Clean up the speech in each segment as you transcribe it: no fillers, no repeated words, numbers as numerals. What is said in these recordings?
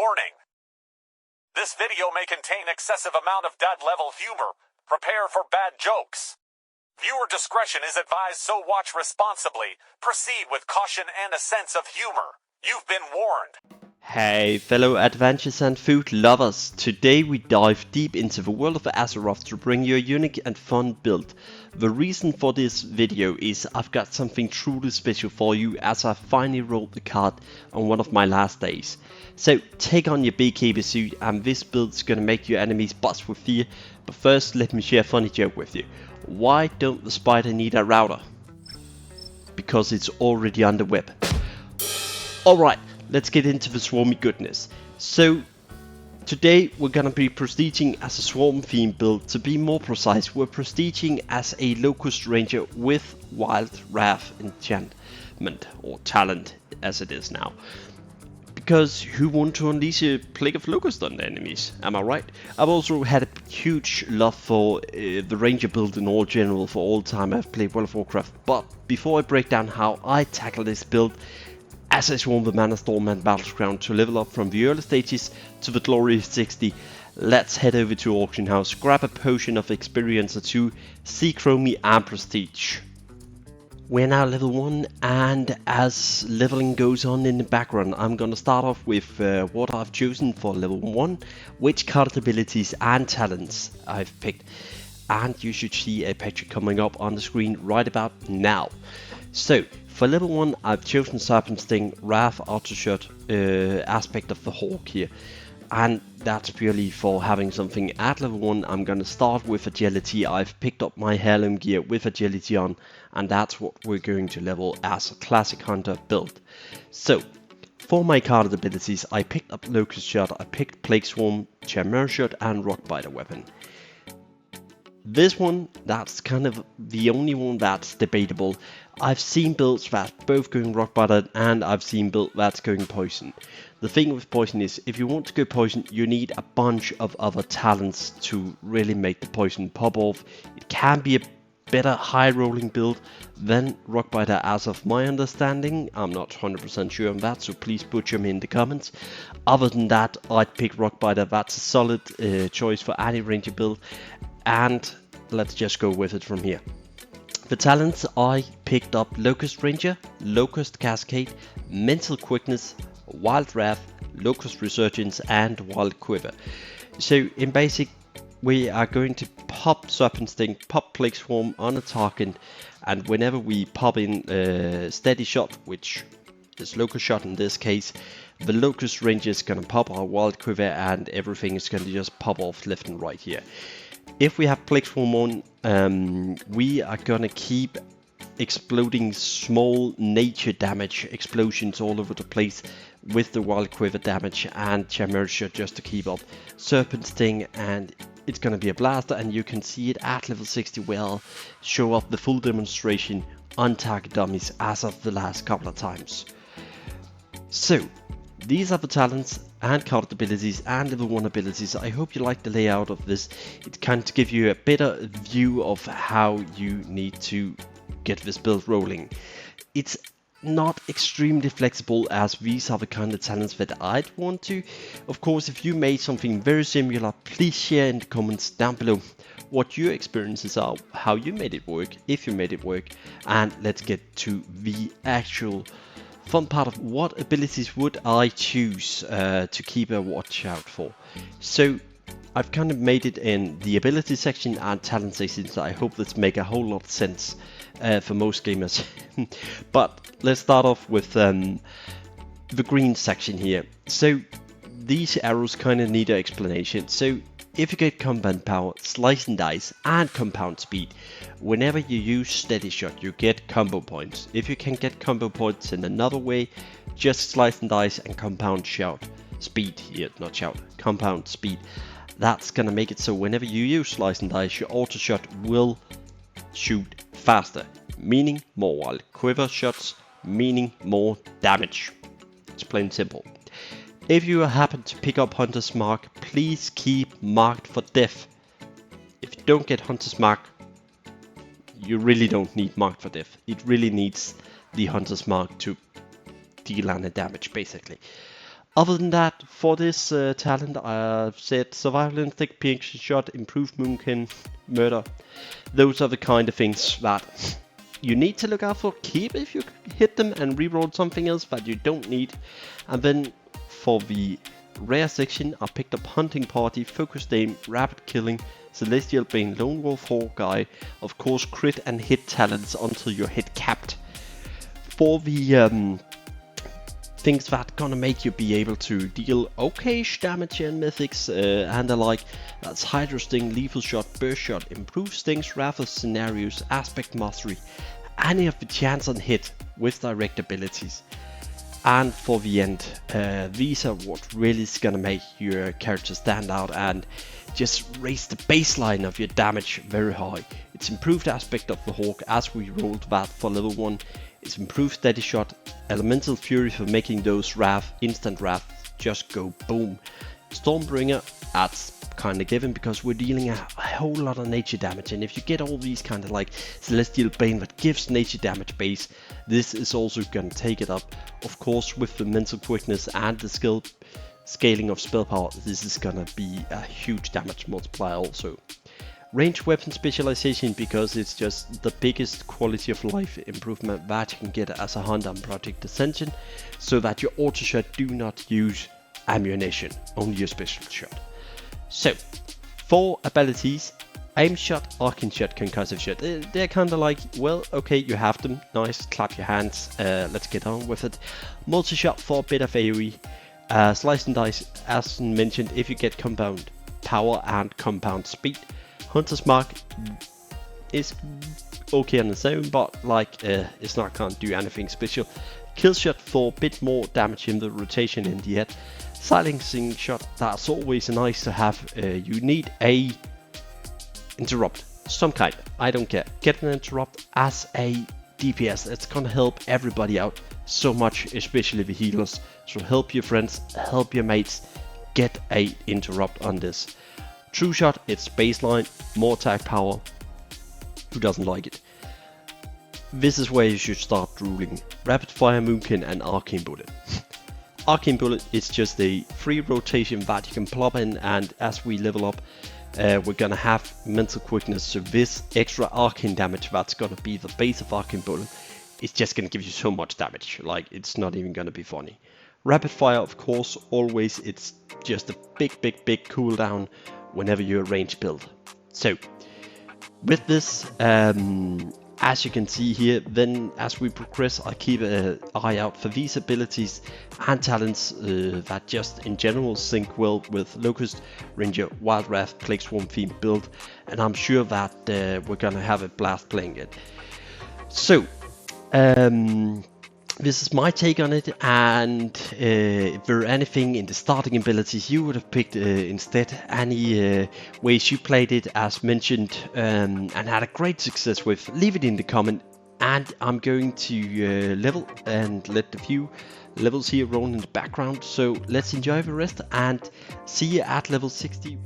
Warning. This video may contain excessive amount of dad-level humor. Prepare for bad jokes. Viewer discretion is advised, so watch responsibly. Proceed with caution and a sense of humor. You've been warned. Hey fellow adventures and food lovers, today we dive deep into the world of Azeroth to bring you a unique and fun build. The reason for this video is I've got something truly special for you as I finally rolled the card on one of my last days. So take on your beekeeper suit and this build's gonna make your enemies buzz with fear, but first let me share a funny joke with you. Why don't the spider need a router? Because it's already under web. Alright. Let's get into the swarmy goodness. So today we're gonna be prestiging as a swarm theme build. To be more precise, we're prestiging as a Locust Ranger with Wild Wrath enchantment, or talent as it is now. Because who want to unleash a plague of locusts on the enemies, am I right? I've also had a huge love for the Ranger build in all general for all time I've played World of Warcraft. But before I break down how I tackle this build, as I swarm the Mana Storm and Battleground to level up from the early stages to the glory of 60, let's head over to Auction House, grab a potion of experience or two, seek Chromie and Prestige. We're now level 1, and as leveling goes on in the background, I'm gonna start off with what I've chosen for level 1, which card abilities and talents I've picked, and you should see a picture coming up on the screen right about now. So for level 1, I've chosen Serpent Sting, Wrath, Autoshot aspect of the Hawk here, and that's purely for having something at level 1. I'm gonna start with agility. I've picked up my heirloom gear with agility on, and that's what we're going to level as a classic hunter build. So for my card abilities, I picked up Locust Shot, I picked Plague Swarm, Chimera Shot and Rockbiter weapon. This one, that's kind of the only one that's debatable. I've seen builds that's both going Rockbiter and I've seen builds that's going Poison. The thing with Poison is, if you want to go Poison, you need a bunch of other talents to really make the Poison pop off. It can be a better high rolling build than Rockbiter as of my understanding. I'm not 100% sure on that, so please butcher me in the comments. Other than that, I'd pick Rockbiter. That's a solid choice for any ranger build. And let's just go with it from here. The talents, I picked up Locust Ranger, Locust Cascade, Mental Quickness, Wild Wrath, Locust Resurgence and Wild Quiver. So in basic, we are going to pop Serpent Sting, pop Plague Swarm on a target, and whenever we pop in Steady Shot, which is Locust Shot in this case, the Locust Ranger is gonna pop our Wild Quiver and everything is gonna just pop off left and right here. If we have Plague Swarm on, we are gonna keep exploding small nature damage explosions all over the place with the Wild Quiver damage and Chimera Shot just to keep up Serpent Sting, and it's gonna be a blaster, and you can see it at level 60 where I'll show off the full demonstration on target dummies as of the last couple of times. So these are the talents and card abilities and level 1 abilities. I hope you like the layout of this. It kind of gives you a better view of how you need to get this build rolling. It's not extremely flexible as these are the kind of talents that I'd want to. Of course, if you made something very similar, please share in the comments down below what your experiences are, how you made it work, if you made it work, and let's get to the actual fun part of what abilities would I choose to keep a watch out for. So I've kind of made it in the ability section and talent section, so I hope this make a whole lot of sense for most gamers. But let's start off with the green section here. So these arrows kind of need an explanation. So if you get compound power, slice and dice and compound speed, whenever you use Steady Shot you get combo points. If you can get combo points in another way, just slice and dice and compound speed here, not shout, compound speed. That's gonna make it so whenever you use slice and dice, your auto shot will shoot faster, meaning more Wild Quiver shots, meaning more damage. It's plain simple. If you happen to pick up Hunter's Mark, please keep marked for death. If you don't get Hunter's Mark, you really don't need marked for death. It really needs the Hunter's Mark to deal any damage, basically. Other than that, for this talent, I've said Survival Instinct, Piercing Shot, Improved Moonkin, Murder. Those are the kind of things that you need to look out for. Keep if you hit them and reroll something else that you don't need. And then for the rare section, I picked up Hunting Party, Focused Aim, Rapid Killing, Celestial Bane, Lone Wolf, Hawkeye, of course crit and hit talents until you're hit capped. For the things that gonna make you be able to deal okay-ish damage in mythics and the like, that's Hydro Sting, Lethal Shot, Burst Shot, Improved Stings, Wrath of Scenarios, Aspect Mastery, any of the chance on hit with direct abilities. And for the end, these are what really is gonna make your character stand out and just raise the baseline of your damage very high. It's Improved Aspect of the Hawk, as we rolled that for level 1. It's Improved Steady Shot, Elemental Fury for making those instant wrath just go boom. Stormbringer, that's kind of given because we're dealing a whole lot of nature damage, and if you get all these kind of like Celestial Bane that gives nature damage base, this is also gonna take it up. Of course, with the mental quickness and the skill scaling of spell power, this is gonna be a huge damage multiplier also. Range weapon specialization, because it's just the biggest quality of life improvement that you can get as a hunter on Project Ascension, so that your auto shot do not use ammunition, only your special shot. So, for abilities, aim shot, arcane shot, concussive shot, they're kind of like, well, okay, you have them, nice, clap your hands, let's get on with it. Multi-shot for a bit of AoE, slice and dice, as mentioned, if you get compound power and compound speed. Hunter's Mark is okay on its own, but like it's not can't do anything special. Kill shot for a bit more damage in the rotation in the head. Silencing shot, that's always nice to have. You need a interrupt, some kind, I don't care. Get an interrupt as a DPS, it's gonna help everybody out so much, especially the healers. So help your friends, help your mates, get a interrupt on this. True Shot, it's baseline, more attack power, who doesn't like it? This is where you should start ruling. Rapid Fire, Moonkin and Arcane Bullet. Arcane Bullet is just a free rotation that you can plop in, and as we level up, we're gonna have mental quickness, so this extra arcane damage that's gonna be the base of Arcane Bullet is just gonna give you so much damage, like it's not even gonna be funny. Rapid Fire, of course, always, it's just a big cooldown whenever you range build. So with this, as you can see here, then as we progress, I keep an eye out for these abilities and talents that just in general sync well with Locust Ranger, Wild Wrath, Plague Swarm theme build, and I'm sure that we're gonna have a blast playing it. So this is my take on it, and if there were anything in the starting abilities you would have picked instead, any ways you played it as mentioned and had a great success with, leave it in the comment, and I'm going to level and let the few levels here roll in the background. So let's enjoy the rest and see you at level 60.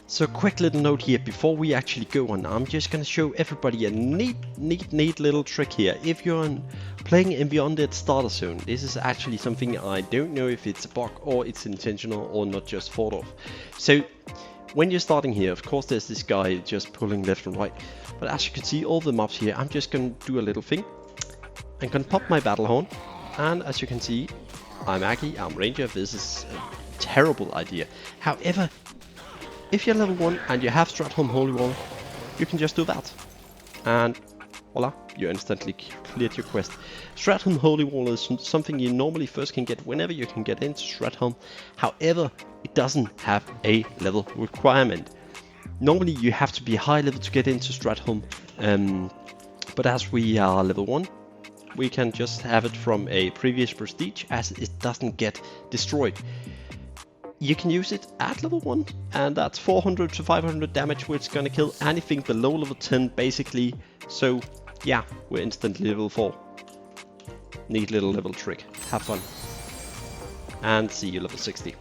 So quick little note here before we actually go on, I'm just gonna show everybody a neat little trick here. If you're playing in the Undead Starter Zone, this is actually something I don't know if it's a bug or it's intentional or not just thought of. So when you're starting here, of course there's this guy just pulling left and right, but as you can see all the mobs here, I'm just gonna do a little thing. I'm gonna pop my battle horn, and as you can see, I'm Aggie, I'm Ranger. This is a terrible idea. However, if you're level 1 and you have Stratholme Holy Wall, you can just do that. And voila, you instantly cleared your quest. Stratholme Holy Wall is something you normally first can get whenever you can get into Stratholme. However, it doesn't have a level requirement. Normally you have to be high level to get into Stratholme, but as we are level 1, we can just have it from a previous prestige, as it doesn't get destroyed. You can use it at level 1, and that's 400 to 500 damage, which is gonna kill anything below level 10 basically. So yeah, we're instantly level 4. Neat little level trick. Have fun. And see you level 60.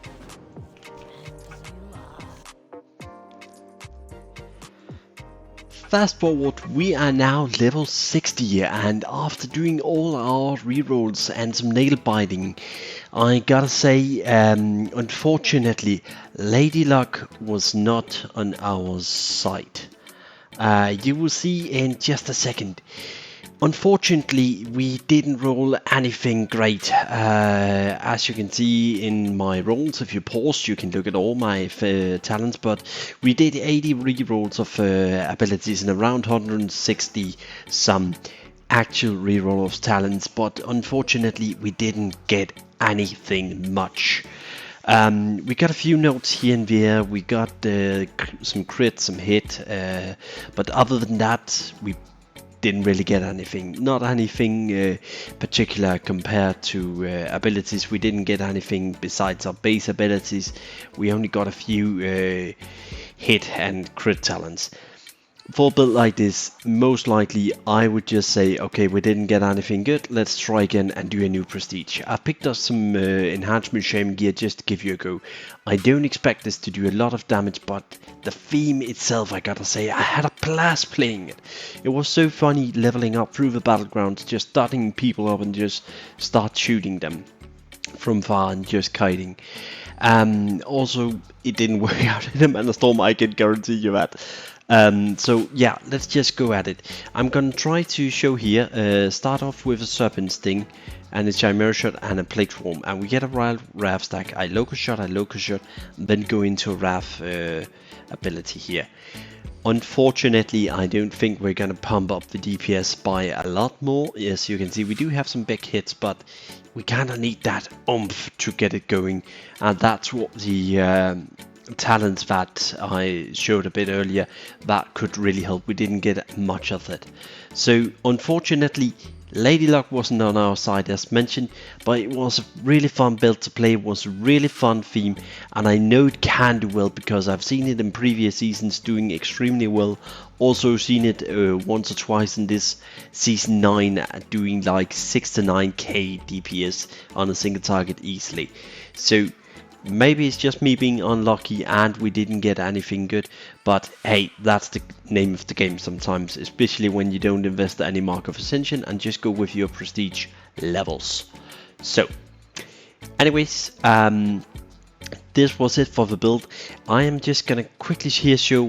fast forward, we are now level 60, and after doing all our rerolls and some nail biting, I gotta say, unfortunately, Lady Luck was not on our side. You will see in just a second. Unfortunately, we didn't roll anything great. As you can see in my rolls, if you pause, you can look at all my talents, but we did 80 rerolls of abilities and around 160 some actual reroll of talents, but unfortunately, we didn't get anything much. We got a few notes here and there, we got some crit, some hit, but other than that, we didn't really get anything. Not anything particular compared to abilities. We didn't get anything besides our base abilities. We only got a few hit and crit talents. For a build like this, most likely I would just say, okay, we didn't get anything good, let's try again and do a new prestige. I've picked up some enhancement shaman gear just to give you a go. I don't expect this to do a lot of damage, but the theme itself, I gotta say, I had a blast playing it. It was so funny leveling up through the battlegrounds, just starting people up and just start shooting them from far and just kiting. Also, it didn't work out in a Mana Storm, I can guarantee you that. So yeah, let's just go at it. I'm gonna try to show here, start off with a Serpent Sting and a Chimera Shot and a Plague Swarm, and we get a Wild Wrath stack. I Locust Shot, and then go into a Wrath ability here. Unfortunately, I don't think we're gonna pump up the DPS by a lot more. As you can see, we do have some big hits, but we kinda need that oomph to get it going, and that's what the talents that I showed a bit earlier that could really help. We didn't get much of it. So unfortunately, Lady Luck wasn't on our side as mentioned, but it was a really fun build to play, it was a really fun theme, and I know it can do well because I've seen it in previous seasons doing extremely well. Also seen it once or twice in this season 9 doing like 6 to 9k DPS on a single target easily. So maybe it's just me being unlucky and we didn't get anything good, but hey, that's the name of the game sometimes, especially when you don't invest any Mark of Ascension and just go with your prestige levels. So, anyways, this was it for the build. I am just gonna quickly here show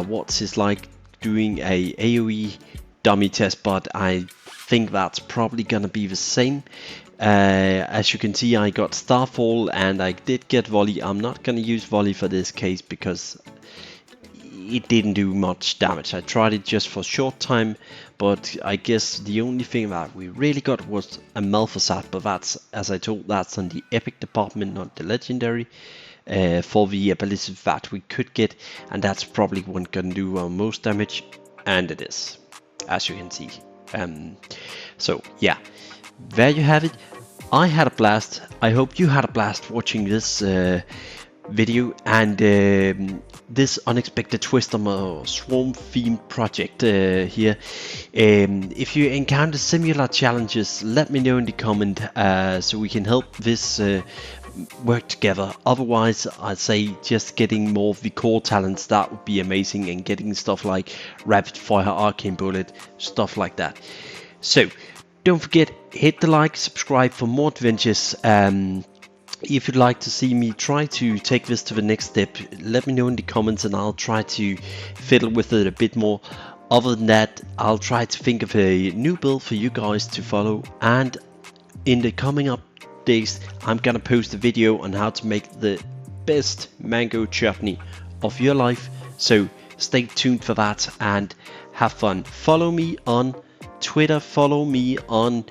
what it's like doing a AoE dummy test, but I think that's probably gonna be the same. As you can see, I got Starfall and I did get Volley. I'm not gonna use Volley for this case because it didn't do much damage. I tried it just for a short time, but I guess the only thing that we really got was a Malphasat, but that's, as I told, that's on the epic department, not the legendary. For the ability that we could get, and that's probably what gonna do our most damage, and it is, as you can see. So yeah, there you have it. I had a blast. I hope you had a blast watching this video and this unexpected twist on my swarm themed project here. If you encounter similar challenges, let me know in the comment so we can help this work together. Otherwise, I'd say just getting more of the core talents, that would be amazing, and getting stuff like Rapid Fire, Arcane Bullet, stuff like that. So don't forget, hit the like, subscribe for more adventures. If you'd like to see me try to take this to the next step, let me know in the comments and I'll try to fiddle with it a bit more. Other than that, I'll try to think of a new build for you guys to follow, and in the coming up days I'm gonna post a video on how to make the best mango chutney of your life, so stay tuned for that and have fun. Follow me on Twitter, follow me on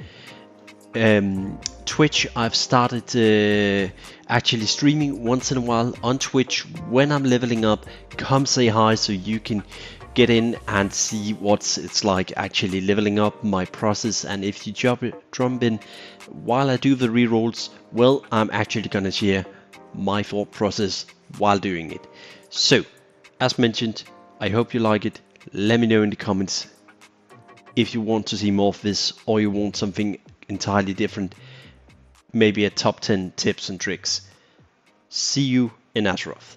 Twitch. I've started actually streaming once in a while on Twitch when I'm leveling up. Come say hi so you can get in and see what it's like actually leveling up, my process, and if you jump in while I do the rerolls, well, I'm actually gonna share my thought process while doing it. So, as mentioned, I hope you like it. Let me know in the comments if you want to see more of this or you want something entirely different, maybe a top 10 tips and tricks. See you in Azeroth.